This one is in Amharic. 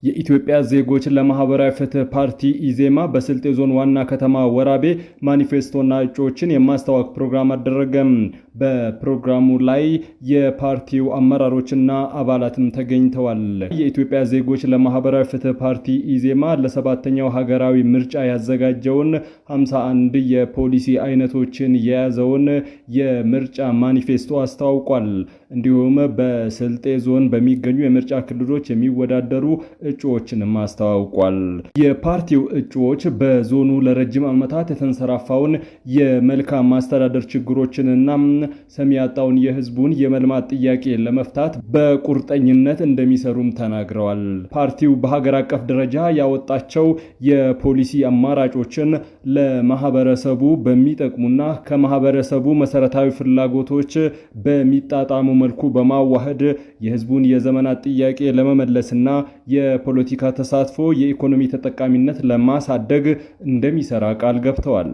የኢትዮጵያ ዜጎች ለማህበራዊ ፍትህ ፓርቲ ኢዜማ በስልጤ ዞን ዋና ከተማ ወራቤ ማኒፌስቶና እጩዎችን የማስተዋወቅ ፕሮግራም አደረገም። በፕሮግራሙ ላይ የፓርቲው አመራሮችና አባላትም ተገኝተዋል። የኢትዮጵያ ዜጎች ለማህበራዊ ፍትህ ፓርቲ ኢዜማ ለሰባተኛው ሀገራዊ ምርጫ ያዘጋጀውን 51 የፖሊሲ አይነቶችን የያዘውን የምርጫ ማኒፌስቶ አስተዋውቋል። እንዲሁም በስልጤ ዞን በሚገኙ የምርጫ ክልሎች የሚወዳደሩ እጩዎችንም አስተዋውቋል። የፓርቲው እጩዎች በዞኑ ለረጅም ዓመታት የተንሰራፋውን የመልካም ማስተዳደር ችግሮችንና ሰሚ ያጣውን የህዝቡን የመልማት ጥያቄ ለመፍታት በቁርጠኝነት እንደሚሰሩም ተናግረዋል። ፓርቲው በሀገር አቀፍ ደረጃ ያወጣቸው የፖሊሲ አማራጮችን ለማህበረሰቡ በሚጠቅሙና ከማህበረሰቡ መሰረታዊ ፍላጎቶች በሚጣጣሙ መልኩ በማዋሃድ የህዝቡን የዘመናት ጥያቄ ለመመለስና የፖለቲካ ተሳትፎ የኢኮኖሚ ተጠቃሚነት ለማሳደግ እንደሚሰራ ቃል ገብተዋል።